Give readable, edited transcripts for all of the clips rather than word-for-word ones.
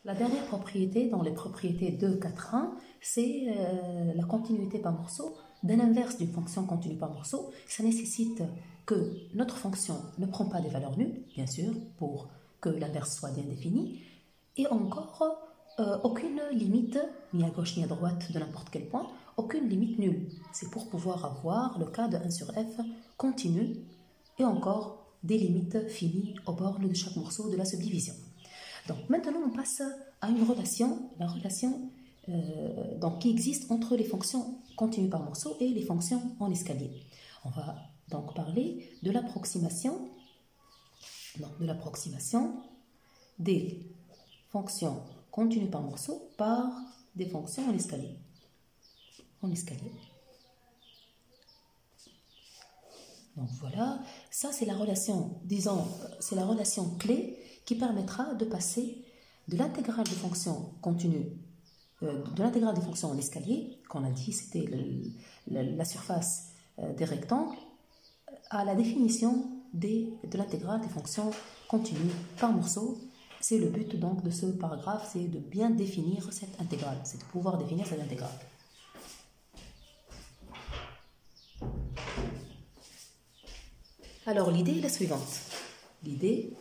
La dernière propriété dans les propriétés de 4.1, c'est la continuité par morceau d'un inverse d'une fonction continue par morceau. Ça nécessite que notre fonction ne prend pas des valeurs nulles, bien sûr, pour que l'inverse soit bien défini, et encore aucune limite, ni à gauche ni à droite de n'importe quel point, aucune limite nulle. C'est pour pouvoir avoir le cas de 1 sur f continu, et encore des limites finies aux bornes de chaque morceau de la subdivision. Donc maintenant on passe à une relation, la relation donc, qui existe entre les fonctions continues par morceau et les fonctions en escalier. On va donc parler de l'approximation des fonctions continues par morceau par des fonctions en escalier. Donc voilà, ça c'est la relation, disons, c'est la relation clé qui permettra de passer de l'intégrale des fonctions continues, de l'intégrale des fonctions en escalier, qu'on a dit c'était la surface des rectangles, à la définition de l'intégrale des fonctions continues par morceau. C'est le but donc de ce paragraphe, c'est de bien définir cette intégrale, c'est de pouvoir définir cette intégrale. Alors l'idée est la suivante. L'idée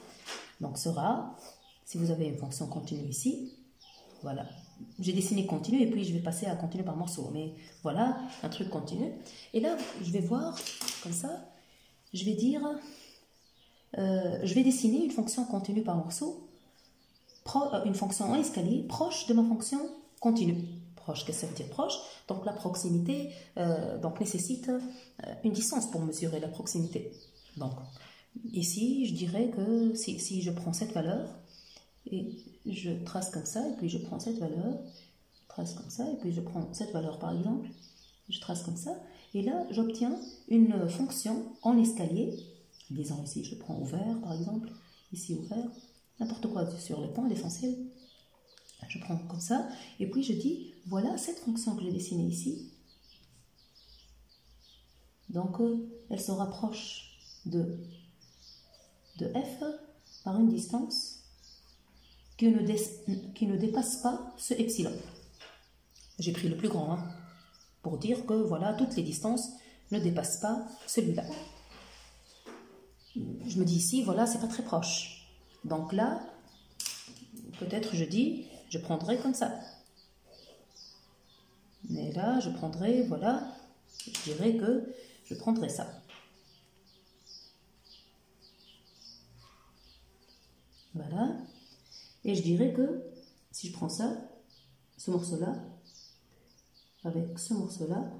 donc sera, si vous avez une fonction continue ici, voilà, j'ai dessiné continu et puis je vais passer à continu par morceau, mais voilà un truc continu. Et là je vais voir comme ça, je vais dire, je vais dessiner une fonction continue par morceau, une fonction en escalier proche de ma fonction continue. Proche, qu'est-ce que ça veut dire proche? Donc la proximité donc nécessite une distance pour mesurer la proximité. Donc, ici, je dirais que si je prends cette valeur, et je trace comme ça, et puis je prends cette valeur, je trace comme ça, et puis je prends cette valeur par exemple, je trace comme ça, et là, j'obtiens une fonction en escalier, disons ici, je prends ouvert par exemple, ici ouvert, n'importe quoi sur les points, l'essentiel, je prends comme ça, et puis je dis, voilà cette fonction que j'ai dessinée ici, donc elle se rapproche de f par une distance qui ne dépasse pas ce epsilon. J'ai pris le plus grand pour dire que voilà, toutes les distances ne dépassent pas celui-là. Je me dis ici, voilà, c'est pas très proche. Donc là, peut-être je dis, je prendrai comme ça. Mais là, je prendrai, voilà, je dirais que je prendrai ça. Voilà, et je dirais que si je prends ça, ce morceau-là, avec ce morceau-là,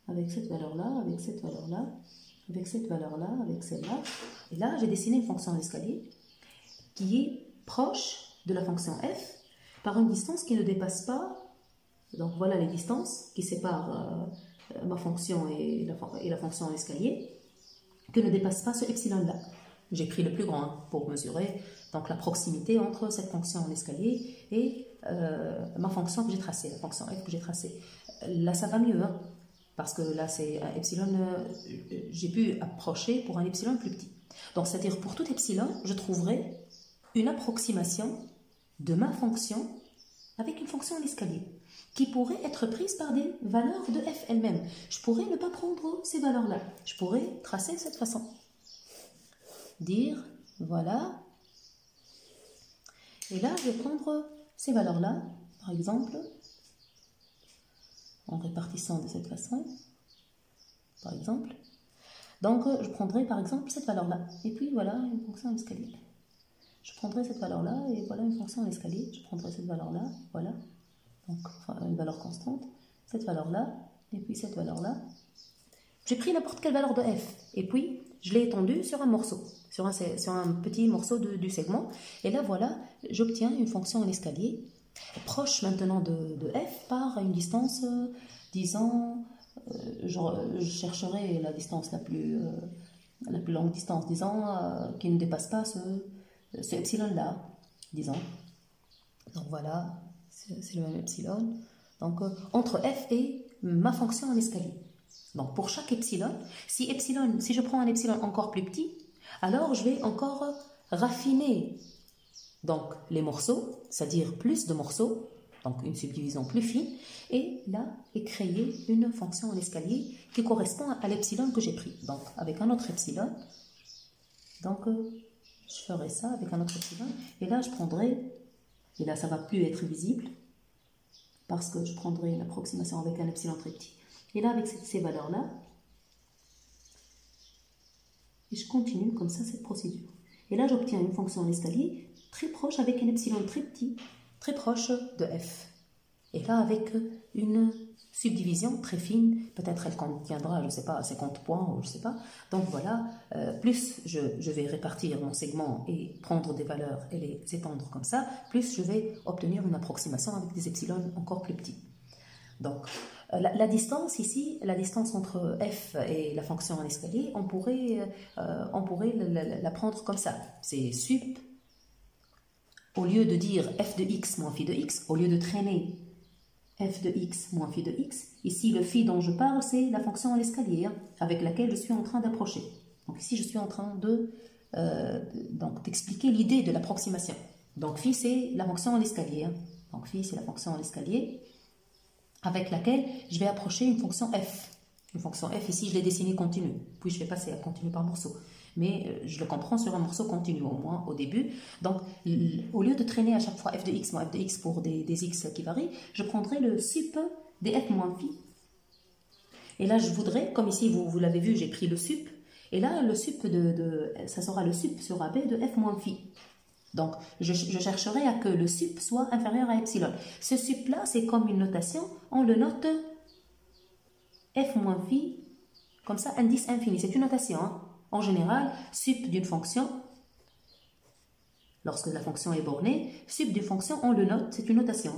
avec cette valeur-là, avec cette valeur-là, avec cette valeur-là, avec celle-là, et là j'ai dessiné une fonction d'escalier qui est proche de la fonction f par une distance qui ne dépasse pas, donc voilà les distances qui séparent ma fonction et la fonction en escalier, que ne dépasse pas ce epsilon-là. J'ai pris le plus grand pour mesurer donc la proximité entre cette fonction en escalier et ma fonction que j'ai tracée, la fonction f que j'ai tracée. Là, ça va mieux, parce que là, c'est un epsilon, j'ai pu approcher pour un epsilon plus petit. Donc, c'est-à-dire pour tout epsilon, je trouverai une approximation de ma fonction avec une fonction en escalier qui pourrait être prise par des valeurs de f elle-même. Je pourrais ne pas prendre ces valeurs-là. Je pourrais tracer de cette façon. Dire, voilà, et là je vais prendre ces valeurs-là, par exemple, en répartissant de cette façon, par exemple. Donc je prendrai par exemple cette valeur-là, et puis voilà une fonction en escalier. Je prendrai cette valeur-là, et voilà une fonction en escalier. Je prendrai cette valeur-là, voilà, donc une valeur constante, cette valeur-là, et puis cette valeur-là. J'ai pris n'importe quelle valeur de f, et puis je l'ai étendue sur un morceau, sur un petit morceau du segment. Et là, voilà, j'obtiens une fonction en escalier, proche maintenant de f par une distance, disons, je chercherai la distance la plus longue distance, disons, qui ne dépasse pas ce epsilon-là, disons. Donc voilà, c'est le même epsilon. Donc entre f et ma fonction en escalier. Donc pour chaque epsilon, si je prends un epsilon encore plus petit, alors je vais encore raffiner donc les morceaux, c'est-à-dire plus de morceaux, donc une subdivision plus fine, et là est créée une fonction en escalier qui correspond à l'epsilon que j'ai pris. Donc avec un autre epsilon, donc je ferai ça avec un autre epsilon, et là je prendrai, et là ça ne va plus être visible, parce que je prendrai une approximation avec un epsilon très petit. Et là avec ces valeurs-là, et je continue comme ça cette procédure. Et là j'obtiens une fonction en escalier très proche avec un epsilon très petit, très proche de f. Et là, avec une subdivision très fine, peut-être elle contiendra, je ne sais pas, 50 points, ou je ne sais pas. Donc voilà, plus je vais répartir mon segment et prendre des valeurs et les étendre comme ça, plus je vais obtenir une approximation avec des epsilon encore plus petits. Donc, la distance ici, la distance entre f et la fonction en escalier, on pourrait la prendre comme ça. C'est sup. Au lieu de dire f de x moins phi de x, au lieu de traîner f de x moins phi de x, ici le phi dont je parle, c'est la fonction à l'escalier, avec laquelle je suis en train d'approcher. Donc ici, je suis en train d'expliquer l'idée de l'approximation. Donc phi, c'est la fonction à l'escalier. Donc phi, c'est la fonction à l'escalier, avec laquelle je vais approcher une fonction f. Une fonction f, ici, je l'ai dessinée continue, puis je vais passer à continue par morceau. Mais je le comprends sur un morceau continu, au moins au début. Donc, au lieu de traîner à chaque fois f de x moins f de x pour des x qui varient, je prendrai le sup des f moins phi. Et là, je voudrais, comme ici, vous l'avez vu, j'ai pris le sup. Et là, le sup ça sera le sup sur AB de f moins phi. Donc, je chercherai à que le sup soit inférieur à epsilon. Ce sup-là, c'est comme une notation. On le note f moins phi, comme ça, indice infini. C'est une notation, hein. En général, sup d'une fonction, lorsque la fonction est bornée, sup d'une fonction, on le note, c'est une notation.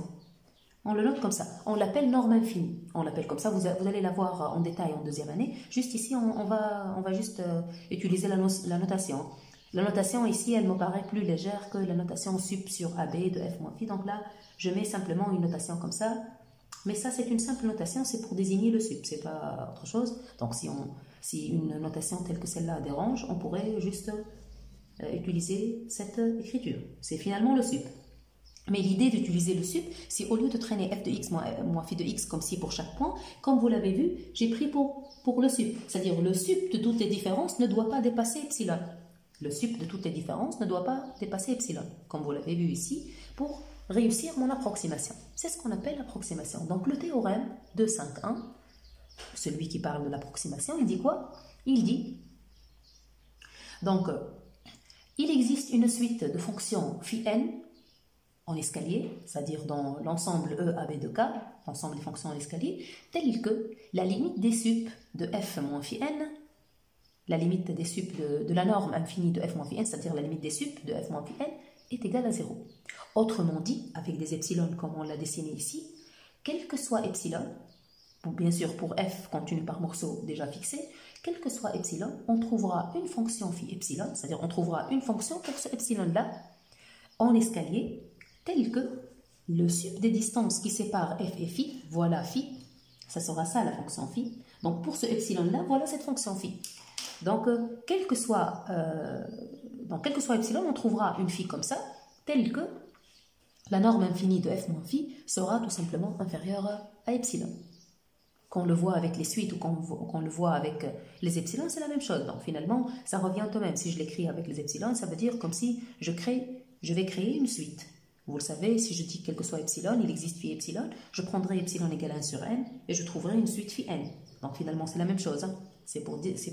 On le note comme ça. On l'appelle norme infinie. On l'appelle comme ça, vous allez la voir en détail en deuxième année. Juste ici, on va juste utiliser la notation. La notation ici, elle me paraît plus légère que la notation sup sur AB de f moins phi. Donc là, je mets simplement une notation comme ça. Mais ça, c'est une simple notation, c'est pour désigner le sup, c'est pas autre chose. Donc si une notation telle que celle-là dérange, on pourrait juste utiliser cette écriture. C'est finalement le sup. Mais l'idée d'utiliser le sup, c'est au lieu de traîner f de x moins phi de x comme si pour chaque point, comme vous l'avez vu, j'ai pris pour le sup. C'est-à-dire le sup de toutes les différences ne doit pas dépasser epsilon. Le sup de toutes les différences ne doit pas dépasser epsilon, comme vous l'avez vu ici, pour réussir mon approximation. C'est ce qu'on appelle l'approximation. Donc le théorème 2.5.1, celui qui parle de l'approximation, il dit quoi? Il dit, donc, il existe une suite de fonctions phi n en escalier, c'est-à-dire dans l'ensemble E, A, B de K, l'ensemble des fonctions en escalier, telles que la limite des sup de f moins phi n, la limite des sup de la norme infinie de f moins phi n, c'est-à-dire la limite des sup de f moins phi n, est égale à 0. Autrement dit, avec des epsilon comme on l'a dessiné ici, quel que soit epsilon, bien sûr pour f continu par morceau déjà fixé, quel que soit epsilon, on trouvera une fonction phi epsilon, c'est-à-dire on trouvera une fonction pour ce epsilon-là en escalier, tel que le sup des distances qui séparent f et phi, voilà phi, ça sera ça la fonction phi. Donc pour ce epsilon-là, voilà cette fonction phi. Donc quel que soit epsilon, on trouvera une phi comme ça, telle que la norme infinie de f moins phi sera tout simplement inférieure à epsilon. Qu'on le voit avec les suites ou qu'on le voit avec les epsilons, c'est la même chose. Donc finalement, ça revient au même. Si je l'écris avec les epsilons, ça veut dire comme si je vais créer une suite. Vous le savez, si je dis quel que soit epsilon, il existe phi epsilon, je prendrai epsilon égale 1 sur n et je trouverai une suite phi n. Donc finalement, c'est la même chose. Hein. C'est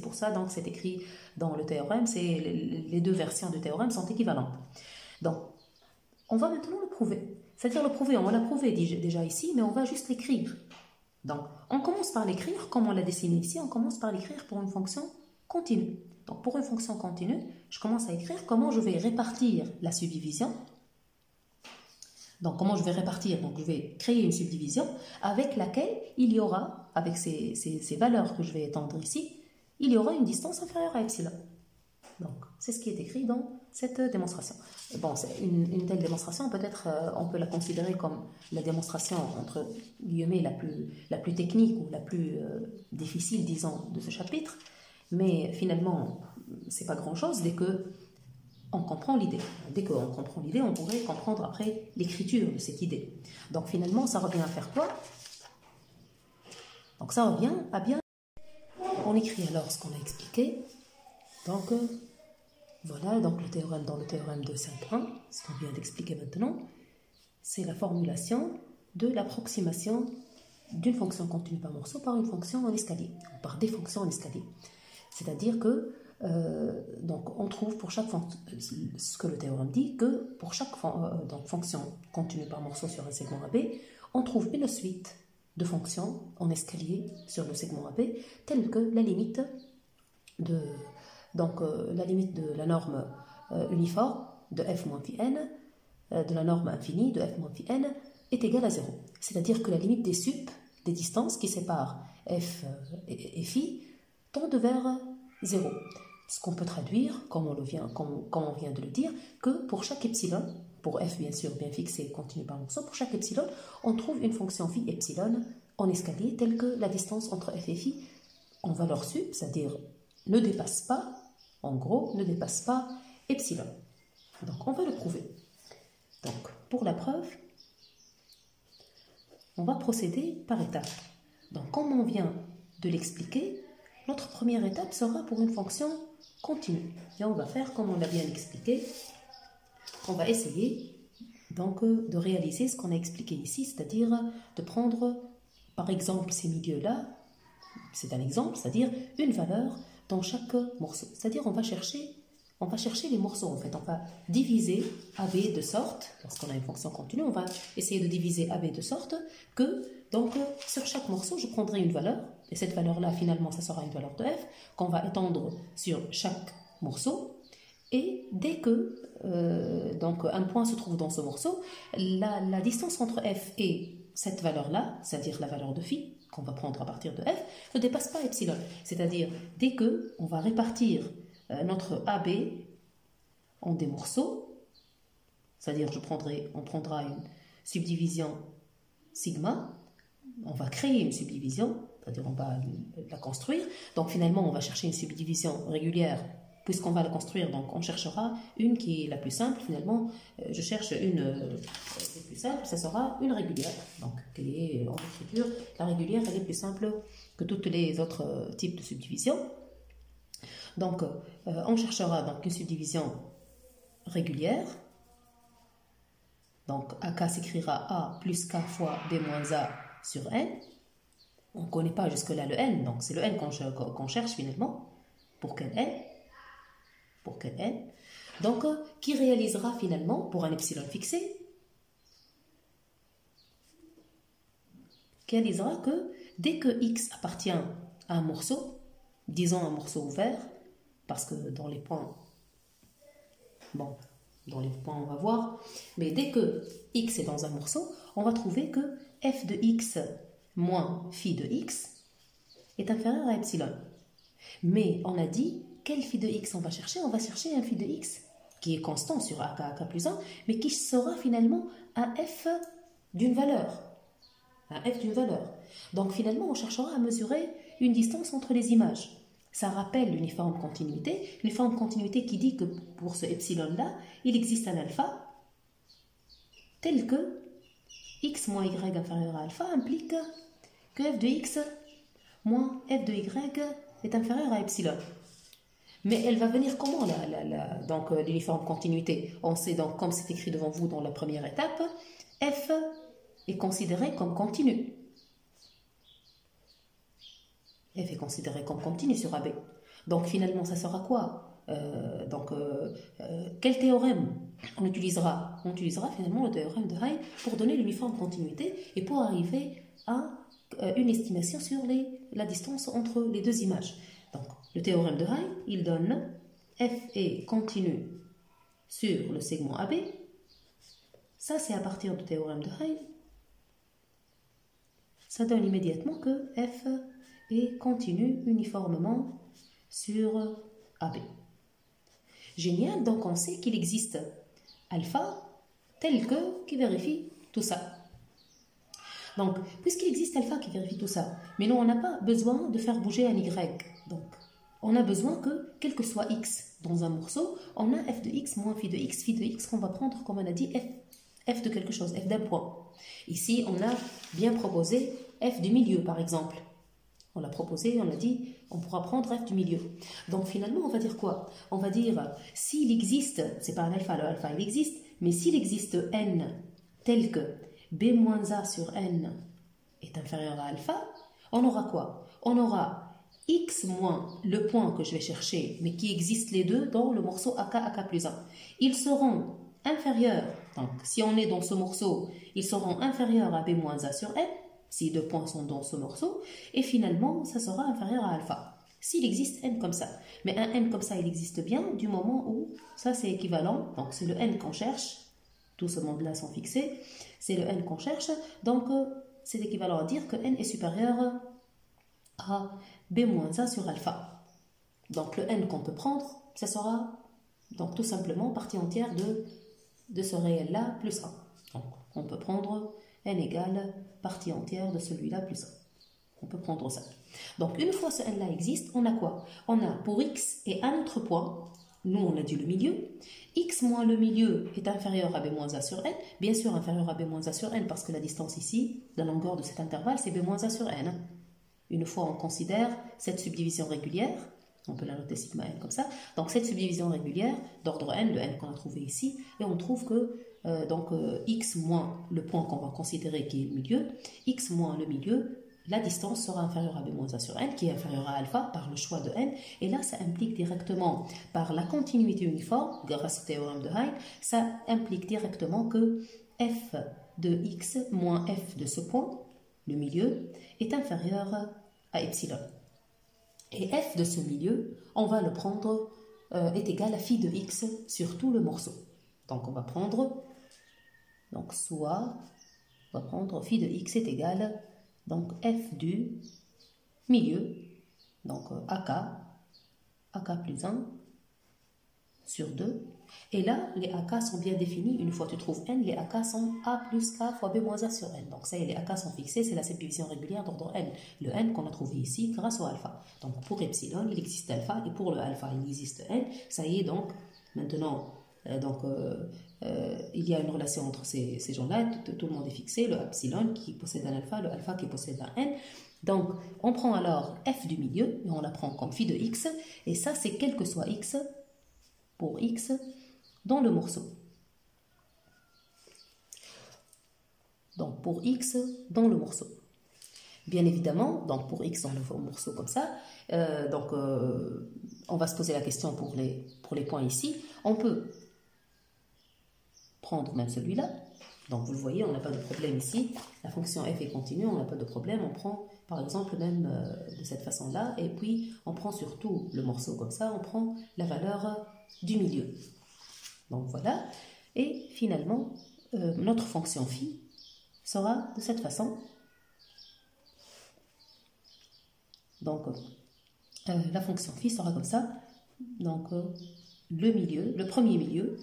pour ça, donc c'est écrit dans le théorème, les deux versions du théorème sont équivalentes. Donc, on va maintenant le prouver. C'est-à-dire le prouver, on l'a prouvé déjà ici, mais on va juste l'écrire. Donc, on commence par l'écrire, comme on l'a dessiné ici, on commence par l'écrire pour une fonction continue. Donc, pour une fonction continue, je commence à écrire comment je vais répartir la subdivision. Donc, comment je vais répartir? Donc, je vais créer une subdivision avec laquelle il y aura, avec ces valeurs que je vais étendre ici, il y aura une distance inférieure à epsilon. Donc, c'est ce qui est écrit dans cette démonstration. Bon, une telle démonstration, peut-être on peut la considérer comme la démonstration, entre guillemets, la plus technique ou la plus difficile, disons, de ce chapitre. Mais finalement, c'est pas grand-chose dès que on comprend l'idée. Dès qu'on comprend l'idée, on pourrait comprendre après l'écriture de cette idée. Donc finalement, ça revient à faire quoi? Donc ça revient à bien... On écrit alors ce qu'on a expliqué. Donc voilà, donc le théorème dans le théorème de 5.1, ce qu'on vient d'expliquer maintenant, c'est la formulation de l'approximation d'une fonction continue par morceau par une fonction en escalier, ou par des fonctions en escalier. C'est-à-dire que donc on trouve pour chaque fonction, ce que le théorème dit, que pour chaque fonction continue par morceau sur un segment AB, on trouve une suite de fonctions en escalier sur le segment AB, telle que la limite de, la limite de la norme uniforme de f moins phi n, de la norme infinie de f moins phi n, est égale à 0. C'est-à-dire que la limite des sup, des distances qui séparent f et phi, tendent vers 0. Ce qu'on peut traduire, comme on vient de le dire, que pour chaque epsilon, pour f bien sûr bien fixé continu par morceau, pour chaque epsilon, on trouve une fonction phi epsilon en escalier telle que la distance entre f et phi en valeur sup, c'est-à-dire ne dépasse pas, en gros, ne dépasse pas epsilon. Donc on va le prouver. Donc pour la preuve, on va procéder par étapes. Donc comme on vient de l'expliquer, notre première étape sera pour une fonction continue. Et on va faire comme on l'a bien expliqué. On va essayer donc de réaliser ce qu'on a expliqué ici, c'est-à-dire de prendre par exemple ces milieux-là, c'est un exemple, c'est-à-dire une valeur dans chaque morceau. C'est-à-dire on va chercher les morceaux en fait. On va diviser AB de sorte, lorsqu'on a une fonction continue, on va essayer de diviser AB de sorte que donc sur chaque morceau, je prendrai une valeur, et cette valeur-là, finalement, ça sera une valeur de f, qu'on va étendre sur chaque morceau, et dès que donc un point se trouve dans ce morceau, la distance entre f et cette valeur-là, c'est-à-dire la valeur de phi, qu'on va prendre à partir de f, ne dépasse pas epsilon. C'est-à-dire, dès que on va répartir notre AB en des morceaux, c'est-à-dire on prendra une subdivision sigma, on va créer une subdivision, c'est-à-dire on va la construire, donc finalement on va chercher une subdivision régulière, puisqu'on va la construire, donc on cherchera une qui est la plus simple, finalement je cherche une des plus simples, ça sera une régulière, donc qui est en écriture, la régulière elle est plus simple que toutes les autres types de subdivisions. Donc on cherchera donc une subdivision régulière, donc AK s'écrira A plus K fois B moins A sur N. On ne connaît pas jusque-là le N, donc c'est le N qu'on cherche finalement. Pour quel N? Pour quel N? Donc, qui réalisera finalement, pour un epsilon fixé, qui réalisera que dès que X appartient à un morceau, disons un morceau ouvert, parce que dans les points, on va voir, mais dès que X est dans un morceau, on va trouver que f de X moins phi de X est inférieur à epsilon. Mais on a dit, quel phi de X on va chercher? On va chercher un phi de X qui est constant sur AK plus 1, mais qui sera finalement un f d'une valeur. Un f d'une valeur. Donc finalement, on cherchera à mesurer une distance entre les images. Ça rappelle l'uniforme continuité. L'uniforme continuité qui dit que pour ce epsilon-là, il existe un alpha tel que x moins y inférieur à alpha implique que f de x moins f de y est inférieur à epsilon. Mais elle va venir comment donc l'uniforme continuité? On sait donc, comme c'est écrit devant vous dans la première étape, f est considéré comme continu. F est considéré comme continu sur AB. Donc finalement, ça sera quoi? Quel théorème on utilisera? On utilisera finalement le théorème de Hay pour donner l'uniforme continuité et pour arriver à une estimation sur la distance entre les deux images. Donc le théorème de Hay, il donne f est continu sur le segment AB. Ça, c'est à partir du théorème de Hay. Ça donne immédiatement que f est continu uniformément sur AB. Génial, donc on sait qu'il existe alpha tel que qui vérifie tout ça. Donc, puisqu'il existe alpha qui vérifie tout ça, mais nous on n'a pas besoin de faire bouger un y. Donc, on a besoin que, quel que soit x dans un morceau, on a f de x moins phi de x qu'on va prendre, comme on a dit, f de quelque chose, f d'un point. Ici, on a bien proposé f du milieu, par exemple. On l'a proposé, on a dit, on pourra prendre f du milieu. Donc finalement, on va dire quoi? On va dire, s'il existe, c'est pas un alpha, le alpha il existe, mais s'il existe n tel que b moins a sur n est inférieur à alpha, on aura quoi? On aura x moins le point que je vais chercher, mais qui existe les deux dans le morceau AK plus 1. Ils seront inférieurs, donc si on est dans ce morceau, ils seront inférieurs à b moins a sur n, si deux points sont dans ce morceau, et finalement, ça sera inférieur à alpha. S'il existe n comme ça. Mais un n comme ça, il existe bien du moment où ça c'est équivalent, donc c'est le n qu'on cherche, tout ce monde-là sont fixés, c'est le n qu'on cherche, donc c'est équivalent à dire que n est supérieur à b moins a sur alpha. Donc le n qu'on peut prendre, ça sera donc tout simplement partie entière de ce réel-là plus 1. Donc on peut prendre n égale partie entière de celui-là plus 1. On peut prendre ça. Donc une fois ce n-là existe, on a quoi? On a pour x et un autre point, nous on a dit le milieu, x moins le milieu est inférieur à b moins a sur n, bien sûr inférieur à b moins a sur n parce que la distance ici, la longueur de cet intervalle, c'est b moins a sur n. Une fois on considère cette subdivision régulière, on peut la noter sigma n comme ça, donc cette subdivision régulière d'ordre n, le n qu'on a trouvé ici, et on trouve que x moins le point qu'on va considérer qui est le milieu, x moins le milieu, la distance sera inférieure à b moins a sur n, qui est inférieure à alpha par le choix de n, et là ça implique directement, par la continuité uniforme, grâce au théorème de Hein, ça implique directement que f de x moins f de ce point, le milieu, est inférieur à epsilon. Et f de ce milieu, on va le prendre, est égal à phi de x sur tout le morceau. Donc on va prendre, donc soit, on va prendre phi de x est égal, donc f du milieu, donc AK plus 1 sur 2. Et là, les AK sont bien définis. Une fois que tu trouves n, les AK sont a plus k fois b moins a sur n. Donc ça y est, les AK sont fixés, c'est la subdivision régulière d'ordre n. Le n qu'on a trouvé ici grâce au alpha. Donc pour epsilon, il existe alpha, et pour le alpha, il existe n. Ça y est, donc maintenant, il y a une relation entre ces gens-là, tout le monde est fixé, le epsilon qui possède un alpha, le alpha qui possède un n. Donc on prend alors f du milieu, et on la prend comme phi de x, et ça c'est quel que soit x, pour x dans le morceau. Donc pour x dans le morceau. Bien évidemment, donc pour x dans le morceau comme ça, on va se poser la question pour les points ici. On peut prendre même celui-là. Donc vous le voyez, on n'a pas de problème ici. La fonction f est continue, on n'a pas de problème. On prend par exemple même de cette façon-là. Et puis on prend surtout le morceau comme ça, on prend la valeur du milieu. Donc voilà. Et finalement, notre fonction phi sera de cette façon. Donc la fonction phi sera comme ça. Donc le milieu, le premier milieu,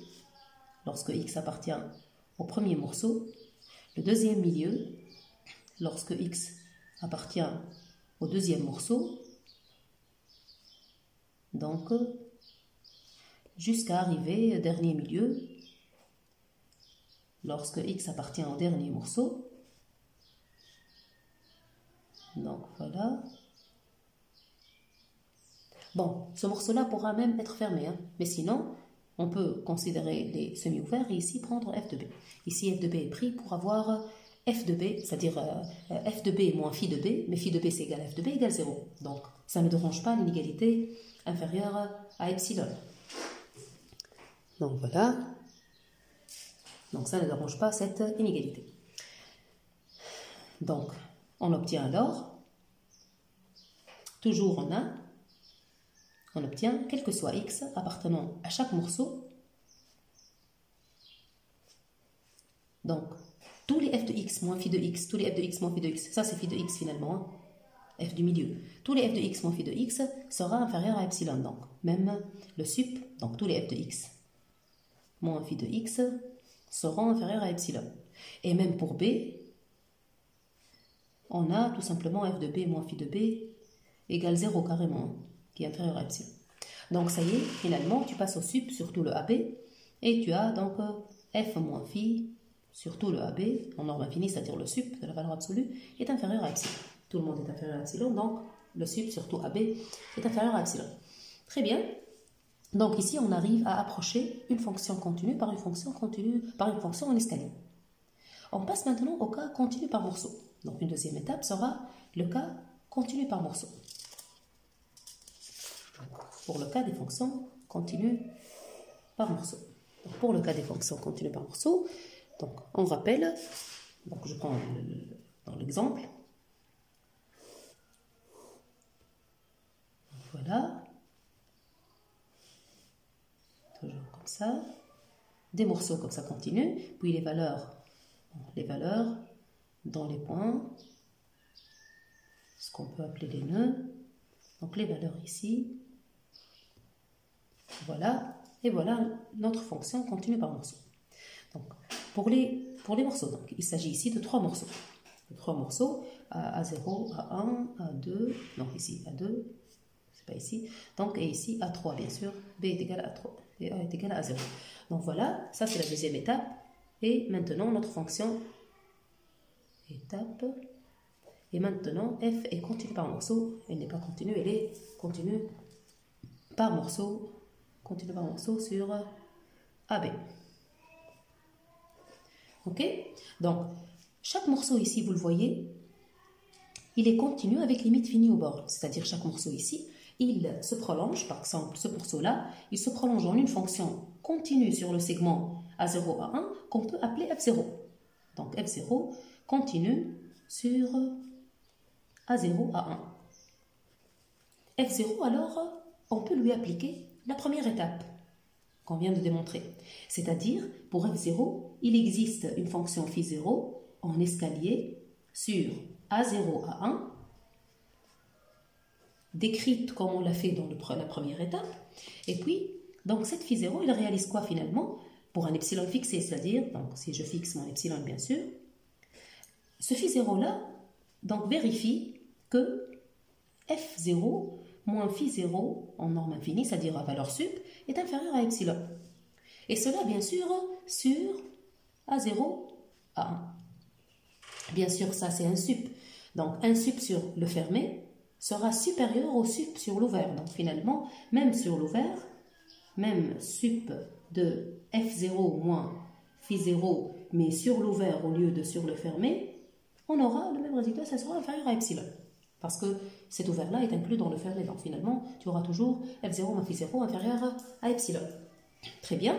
lorsque x appartient au premier morceau, le deuxième milieu, lorsque x appartient au deuxième morceau, donc jusqu'à arriver au dernier milieu, lorsque x appartient au dernier morceau. Donc voilà. Bon, ce morceau-là pourra même être fermé, hein, mais sinon, on peut considérer les semi-ouverts et ici prendre f de b. Ici, f de b est pris pour avoir f de b, c'est-à-dire f de b moins phi de b, mais phi de b c'est égal à f de b égale 0. Donc, ça ne dérange pas l'inégalité inférieure à epsilon. Donc voilà. Donc ça ne dérange pas cette inégalité. Donc, on obtient alors, toujours en A, on obtient quel que soit x appartenant à chaque morceau. Donc, tous les f de x moins phi de x, tous les f de x moins phi de x, ça c'est phi de x finalement, hein, f du milieu. Tous les f de x moins phi de x sera inférieur à epsilon. Donc, même le sup, donc tous les f de x moins phi de x seront inférieurs à epsilon. Et même pour b, on a tout simplement f de b moins phi de b égale 0 carrément. qui est inférieur à epsilon. Donc ça y est, finalement, tu passes au sup sur tout le AB, et tu as donc f moins phi sur tout le AB, en norme infinie, c'est-à-dire le sup de la valeur absolue, est inférieur à epsilon. Tout le monde est inférieur à epsilon, donc le sup sur tout AB est inférieur à epsilon. Très bien. Donc ici, on arrive à approcher une fonction continue par une fonction continue, par une fonction en escalier. On passe maintenant au cas continu par morceau. Donc une deuxième étape sera le cas continu par morceau. Pour le cas des fonctions continues par morceau. Donc pour le cas des fonctions continues par morceau, donc on rappelle, donc je prends dans l'exemple. Voilà. Toujours comme ça. Des morceaux comme ça continuent, puis les valeurs dans les points, ce qu'on peut appeler les nœuds. Donc les valeurs ici. Voilà. Et voilà notre fonction continue par morceau. Donc pour les morceaux, donc, il s'agit ici de trois morceaux. Trois morceaux, A0, A1, A2, donc ici A2, c'est pas ici, donc et ici A3 bien sûr, B est égal à 3 et A est égal à 0. Donc voilà, ça c'est la deuxième étape. Et maintenant notre fonction étape. Et maintenant f est continue par morceau. Elle n'est pas continue, elle est continue par morceau. Continue par morceau sur AB. Ok? Donc chaque morceau ici, vous le voyez, il est continu avec limite finie aux bornes. C'est-à-dire chaque morceau ici, il se prolonge, par exemple ce morceau-là, il se prolonge en une fonction continue sur le segment A0, A1 qu'on peut appeler F0. Donc F0 continue sur A0, A1. F0, alors, on peut lui appliquer la première étape qu'on vient de démontrer. C'est-à-dire, pour F0, il existe une fonction phi0 en escalier sur A0, A1, décrite comme on l'a fait dans la première étape. Et puis, donc cette phi0, il réalise quoi finalement? Pour un epsilon fixé, c'est-à-dire, donc si je fixe mon epsilon bien sûr, ce phi0-là, donc vérifie que f0 moins phi0 en norme infinie, c'est-à-dire à valeur sup, est inférieur à epsilon. Et cela, bien sûr, sur A0, A1. Bien sûr, ça, c'est un sup. Donc, un sup sur le fermé sera supérieur au sup sur l'ouvert. Donc, finalement, même sur l'ouvert, même sup de f0 moins phi0, mais sur l'ouvert au lieu de sur le fermé, on aura le même résultat, ça sera inférieur à epsilon. Parce que cet ouvert-là est inclus dans le fermé. Donc, finalement, tu auras toujours f0 moins phi0 inférieur à epsilon. Très bien.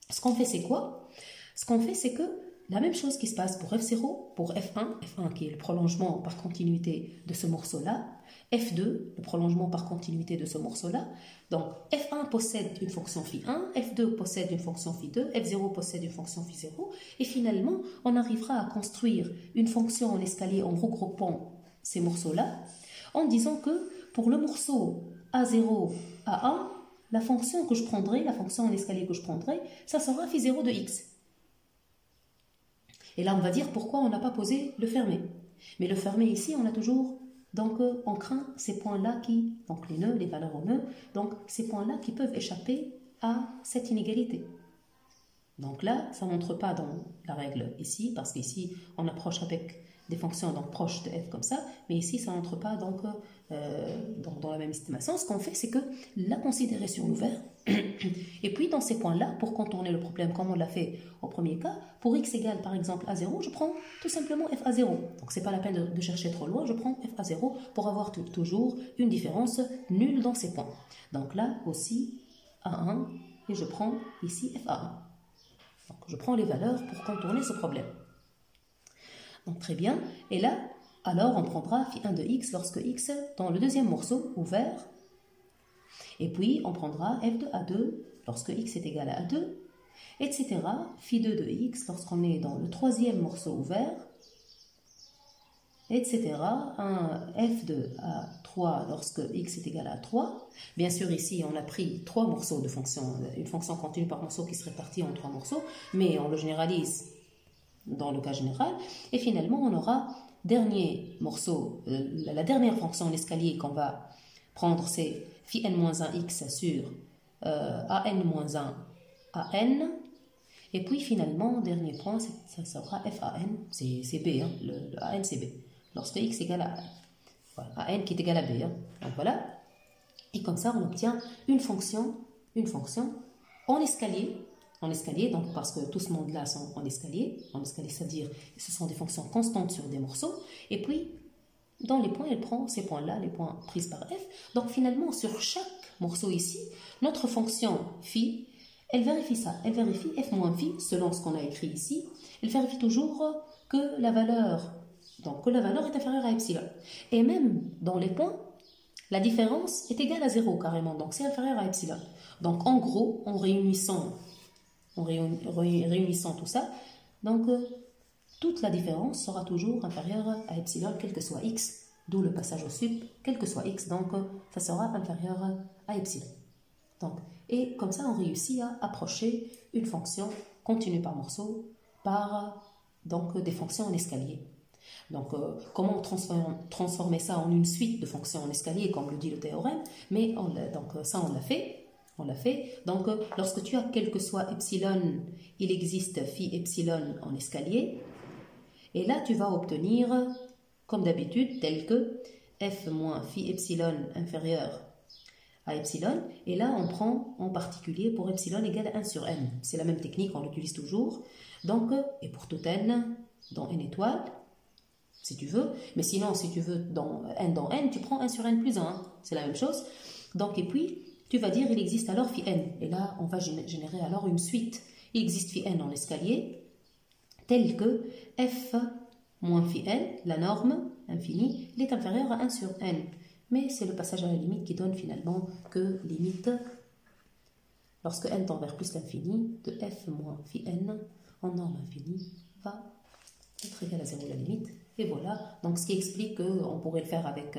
Ce qu'on fait, c'est quoi? Ce qu'on fait, c'est que la même chose qui se passe pour F0, pour F1 qui est le prolongement par continuité de ce morceau-là, F2, le prolongement par continuité de ce morceau-là. Donc, F1 possède une fonction phi1, F2 possède une fonction phi2, F0 possède une fonction phi0, et finalement, on arrivera à construire une fonction en escalier en regroupant ces morceaux-là, en disant que pour le morceau A0, A1, la fonction que je prendrai, la fonction en escalier que je prendrai, ça sera phi0 de x. Et là, on va dire pourquoi on n'a pas posé le fermé. Mais le fermé ici, on a toujours, donc on craint ces points-là qui, donc les nœuds, les valeurs aux nœuds, donc ces points-là qui peuvent échapper à cette inégalité. Donc là, ça ne montre pas dans la règle ici, parce qu'ici, on approche avec des fonctions donc proches de f comme ça, mais ici, ça n'entre pas donc, dans la même estimation. Ce qu'on fait, c'est que la considérer sur l'ouvert, et puis dans ces points-là, pour contourner le problème comme on l'a fait au premier cas, pour x égale par exemple à 0, je prends tout simplement f à 0. Donc c'est pas la peine de chercher trop loin, je prends f à 0 pour avoir toujours une différence nulle dans ces points. Donc là aussi, A1, et je prends ici f à 1. Donc je prends les valeurs pour contourner ce problème. Donc très bien, et là, alors on prendra phi 1 de x lorsque x, dans le deuxième morceau ouvert, et puis on prendra f de A2 lorsque x est égal à A2, etc. Phi 2 de x lorsqu'on est dans le troisième morceau ouvert, etc. Un f de A3 lorsque x est égal à 3. Bien sûr, ici, on a pris trois morceaux de fonction, une fonction continue par morceau qui se répartit en trois morceaux, mais on le généralise dans le cas général. Et finalement, on aura dernier morceau, la dernière fonction en escalier qu'on va prendre c'est phi n-1x sur an-1 an. Et puis finalement, dernier point, ça sera FAN, c'est B, hein, le AN c'est B. Lorsque x égale à AN. Voilà, AN qui est égal à B. Hein. Donc voilà. Et comme ça, on obtient une fonction en escalier. En escalier, donc parce que tout ce monde-là sont en escalier, c'est-à-dire ce sont des fonctions constantes sur des morceaux. Et puis, dans les points, elle prend ces points-là, les points pris par f. Donc finalement, sur chaque morceau ici, notre fonction phi, elle vérifie ça. Elle vérifie f moins phi, selon ce qu'on a écrit ici. Elle vérifie toujours que la valeur est inférieure à epsilon. Et même dans les points, la différence est égale à 0 carrément. Donc c'est inférieur à epsilon. Donc en gros, en réunissant tout ça, donc toute la différence sera toujours inférieure à epsilon, quel que soit x, d'où le passage au sup, quel que soit x, donc ça sera inférieur à epsilon. Donc, et comme ça, on réussit à approcher une fonction continue par morceau par donc, des fonctions en escalier. Donc, comment transformer ça en une suite de fonctions en escalier, comme le dit le théorème, mais ça, on l'a fait. Donc, lorsque tu as quel que soit epsilon, il existe phi epsilon en escalier. Et là, tu vas obtenir, comme d'habitude, tel que f moins phi epsilon inférieur à epsilon. Et là, on prend en particulier pour epsilon égale à 1 sur n. C'est la même technique, on l'utilise toujours. Donc, et pour tout n, dans n étoiles, si tu veux. Mais sinon, si tu veux dans n, tu prends 1 sur n plus 1. C'est la même chose. Donc, et puis, tu vas dire, il existe alors phi n. Et là, on va générer alors une suite. Il existe phi n en escalier, tel que f moins phi n, la norme infinie, elle est inférieure à 1 sur n. Mais c'est le passage à la limite qui donne finalement que limite, lorsque n tend vers plus l'infini, de f moins phi n en norme infinie va être égal à 0 la limite. Et voilà, donc ce qui explique qu'on pourrait le faire avec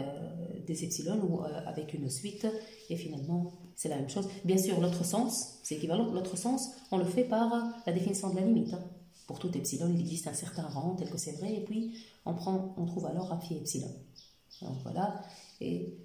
des epsilon ou avec une suite, et finalement c'est la même chose. Bien sûr, l'autre sens, c'est équivalent, l'autre sens, on le fait par la définition de la limite. Hein. Pour tout epsilon, il existe un certain rang tel que c'est vrai, et puis on trouve alors un phi epsilon. Donc voilà, et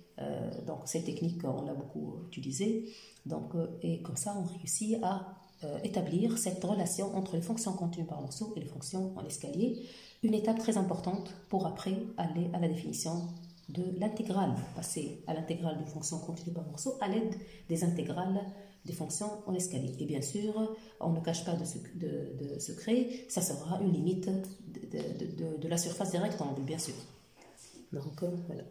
donc cette technique, on l'a beaucoup utilisée, donc, et comme ça on réussit à établir cette relation entre les fonctions continues par morceau et les fonctions en escalier, une étape très importante pour après aller à la définition de l'intégrale, passer à l'intégrale d'une fonction continue par morceau à l'aide des intégrales des fonctions en escalier. Et bien sûr, on ne cache pas de secret, ça sera une limite de la surface des rectangles, bien sûr. Donc voilà.